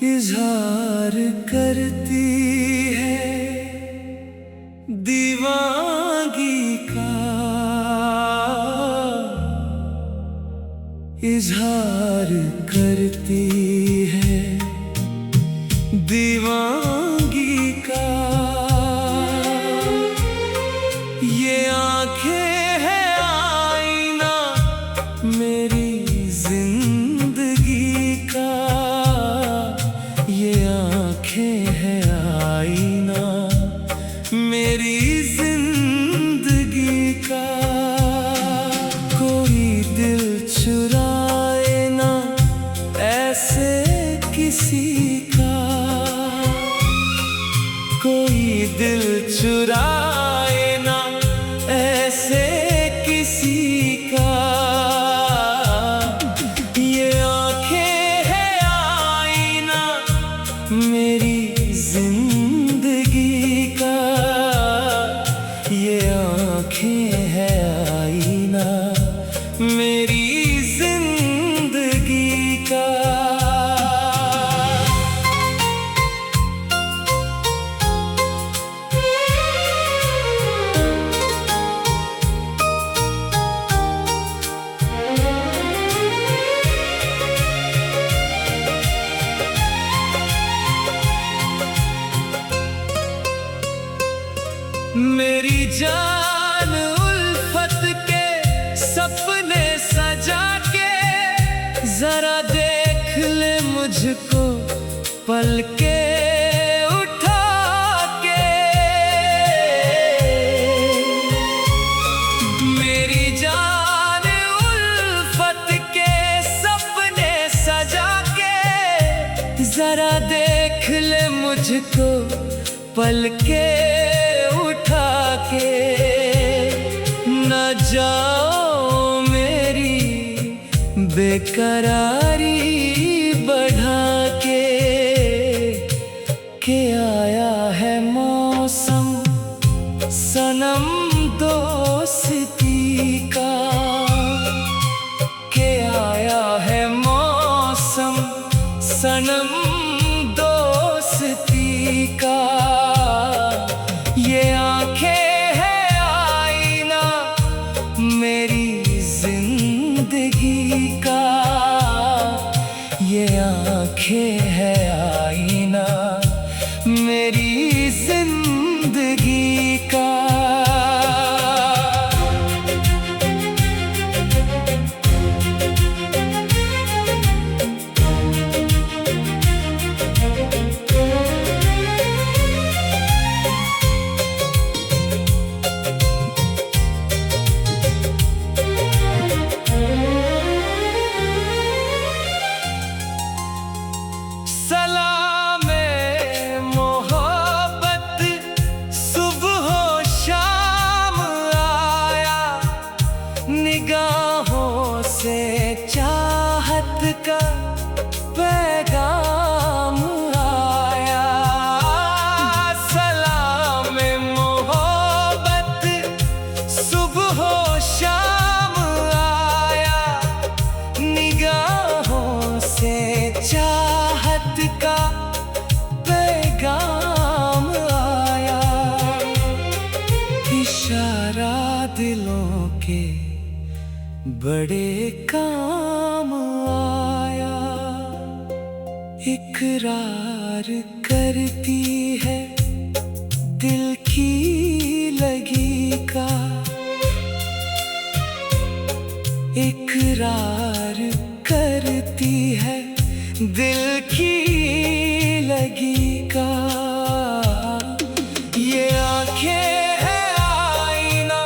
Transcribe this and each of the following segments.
इज़हार करती है दीवानगी का, इज़हार करती है दीवानगी का। ये आंखें है आईना मेरी जिंदगी का, ये आंखें है आईना मेरी जिंदगी का। कोई दिल चुराए ना ऐसे किसी का, कोई दिल चुराए ना ऐसे किसी का। ये आंखें है आईना मेरी जिंदगी का, ये आंखें है आईना मेरी जिंदगी का। मेरी जान उल्फत के सपने सजा के, जरा देख ले मुझको पल के उठा के। मेरी जान उल्फत के सपने सजा के, जरा देख ले मुझको पल के उठा के। न जाओ मेरी बेकरारी बढ़ा के आया है मौसम सनम दोस्ती का, के आया है मौसम सनम दोस्ती का। ये आंखें है आईना मेरी जिंदगी का, ये आंखें है आईना मेरी जिंदगी का। निगाहों से चाहत का पैगाम आया, सलाम मोहब्बत सुबह शाम आया। निगाहों से चाहत का पैगाम आया, इशारा दिलों के बड़े काम आया। इकरार करती है दिल की लगी का, इकरार करती है दिल की लगी का। ये आंखें है आईना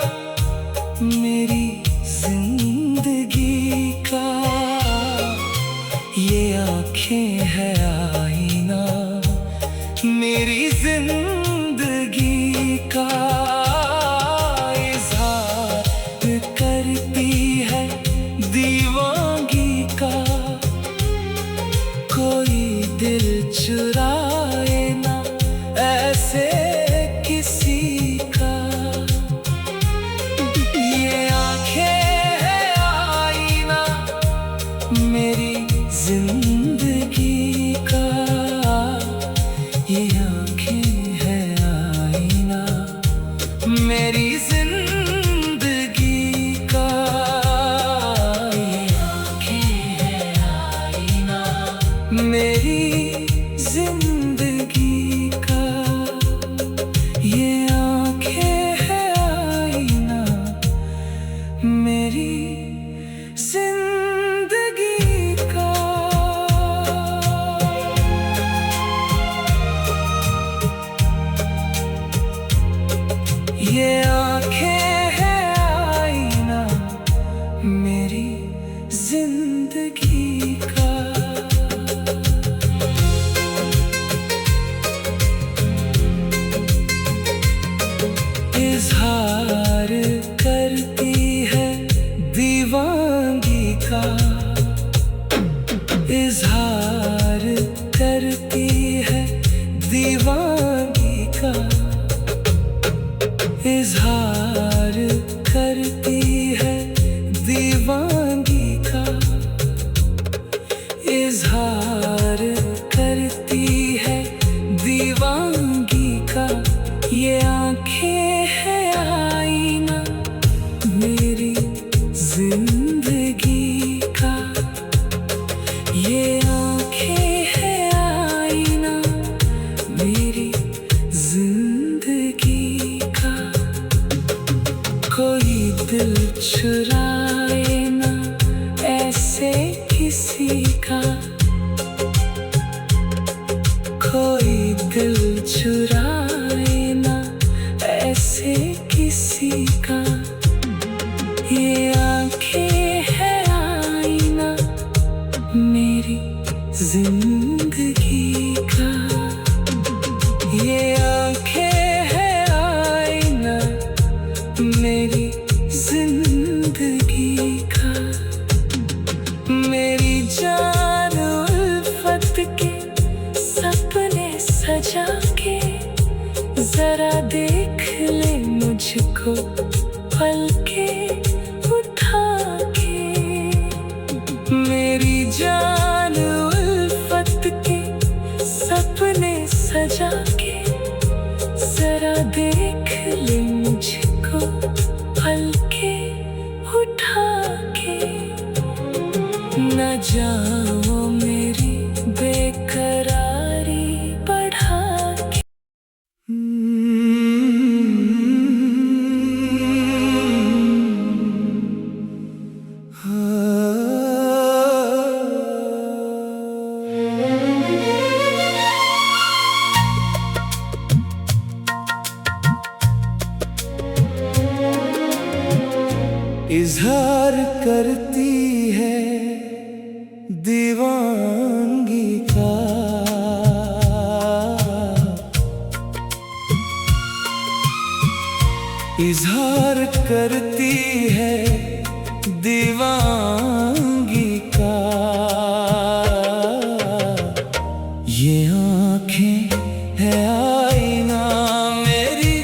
मेरी जिंदगी का, ये आंखें है आईना मेरी जिंदगी का। इज़हार करती है दीवानगी का, कोई दिल चुराए ना ऐसे किसी आँखें है आईना मेरी जिंदगी का। ये आँखें है आईना मेरी जिंदगी का। ये आँखें है आईना मेरी जिंदगी का। ये आँखें है आईना मेरी जिंदगी का। इज़हार करती है दीवानगी का। इज़हार करती है दीवानगी का। इज़हार करती है दीवानगी का। इज़हार करती है दीवानगी का। ये आँखें है आईना मेरी जिंदगी का। ये आँखें है आईना मेरी जिंदगी का। कोई दिल चुराए ना ऐसे किसी का। कोई दिल चुराए ना ऐसे किसी का। ये आँखें है आईना मेरी जिंदगी का। ये आँखें है आईना मेरी जिंदगी का। मेरी जान उल्फत के सपने सजा के जरा देख ले मुझको पल के उठा के। मेरी जान उल्फत के सपने सजा के जरा देख ले मुझको पल के उठा के। न जाओ मेरी बेकरारी बढ़ा के। इज़हार करती है दीवानगी का। इज़हार करती है दीवानगी का। ये आँखें है आईना मेरी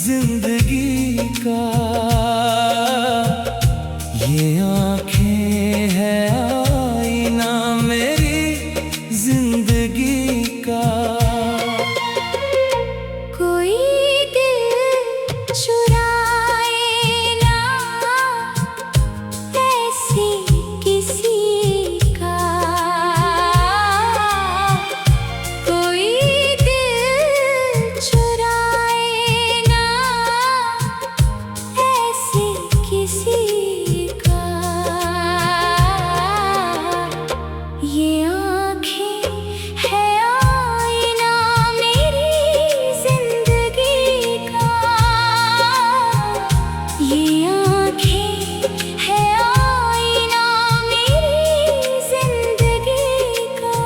जिंदगी का। ये आँखें है आईना मेरी जिंदगी का। कोई दिल चुराए ना ऐसी किसी का। कोई दिल चुराए ना ऐसी किसी का। ये आँखें है आईना मेरी जिंदगी का। ये आँखें है आईना मेरी जिंदगी का।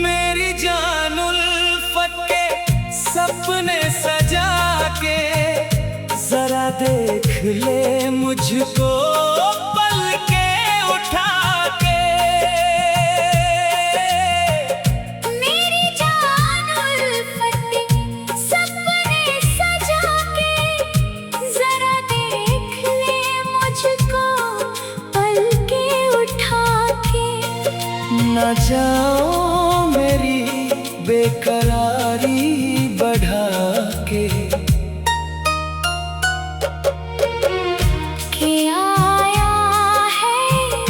मेरी जान उल्फत के सपने सजा के जरा देख ले मुझको पल के उठा के। न जाओ मेरी बेकरारी बढ़ा के आया है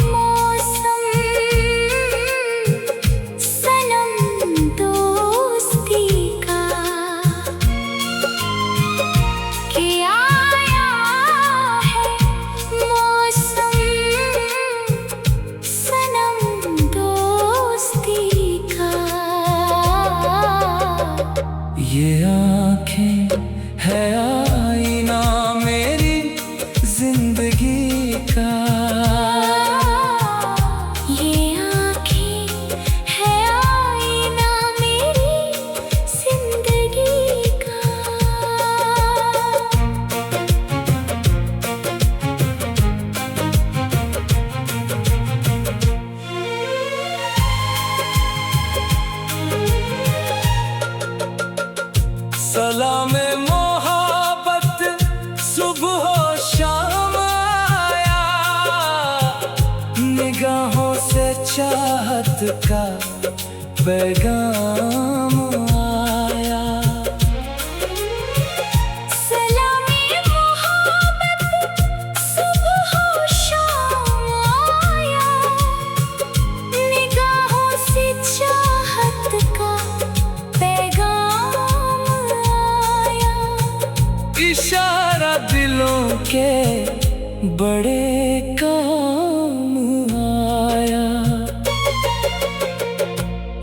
मौसम सनम दोस्ती का, कि आया है मौसम सनम दोस्ती का। ये आँखें है आईना मेरी जिंदगी का। ये आँखें है आईना मेरी जिंदगी का। सलाम मोहब्बत सुबह शाम आया, निगाहों से चाहत का पैगाम आया। सलामी मोहब्बत सुबह शाम आया, निगाहों से चाहत का पैगाम आया। इशारा दिलों के बड़े काम आया।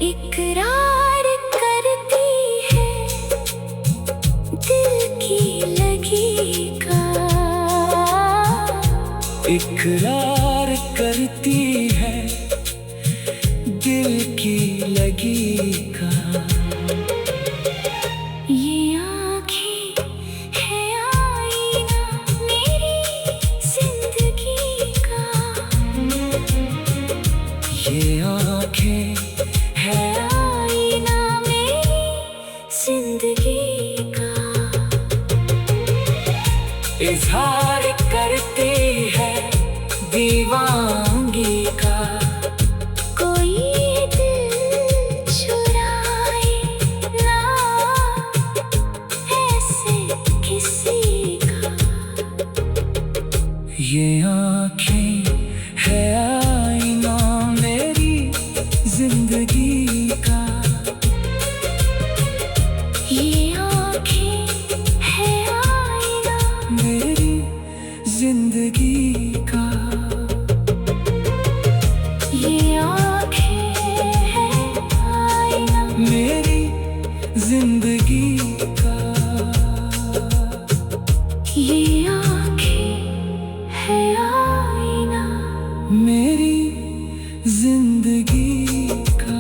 इकरार करती है दिल की लगी का। इकरार करती है दिल की लगी का। ये आँखें है आईना मेरी जिंदगी का। ये आँखें है आईना मेरी जिंदगी का। इजहार करती है दीवानगी का। कोई दिल चुराए ना ऐसे किसी का। ये आँखें है आईना मेरी जिंदगी का। ये आँखें है आईना मेरी जिंदगी का। ये आँखें है आईना मेरी जिंदगी का। ये आँखें है आईना मेरी जिंदगी का।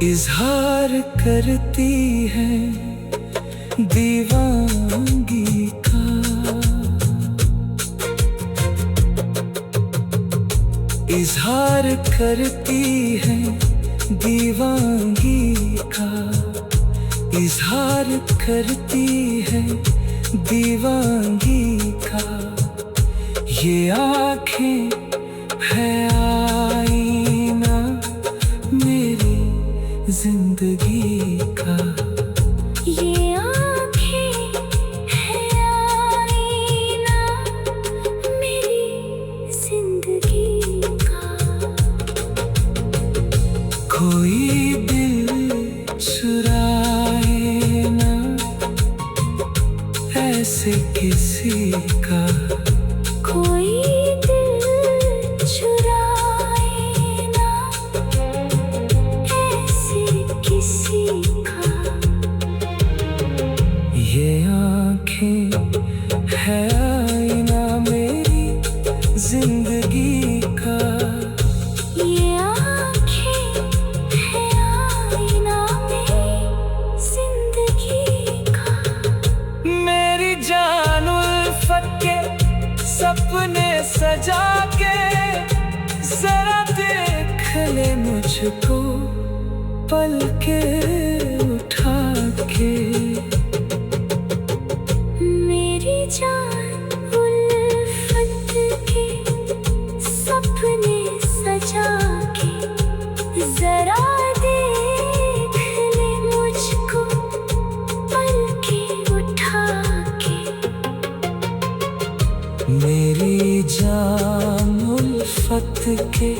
इजहार करती है दीवानगी का। इजहार करती है दीवानगी का। इजहार करती है दीवानगी का। ये आँखें है आईना मेरी जिंदगी का। ये आँखें है आईना मेरी जिंदगी का। कोई दिल चुराए ना ऐसे किसी का। कोई दिल चुराए ना ऐसे किसी का। ये आँखें है आईना मेरी जिंदगी का। ये आँखें है आईना मेरी जिंदगी का। मेरी जान उल्फत के सपने सजा के जरा देख ले मुझको। पल के उठा के। मेरी जान उल्फत के सपने सजा के, जरा देख ले मुझको पल के उठा के। मेरी जान उल्फत के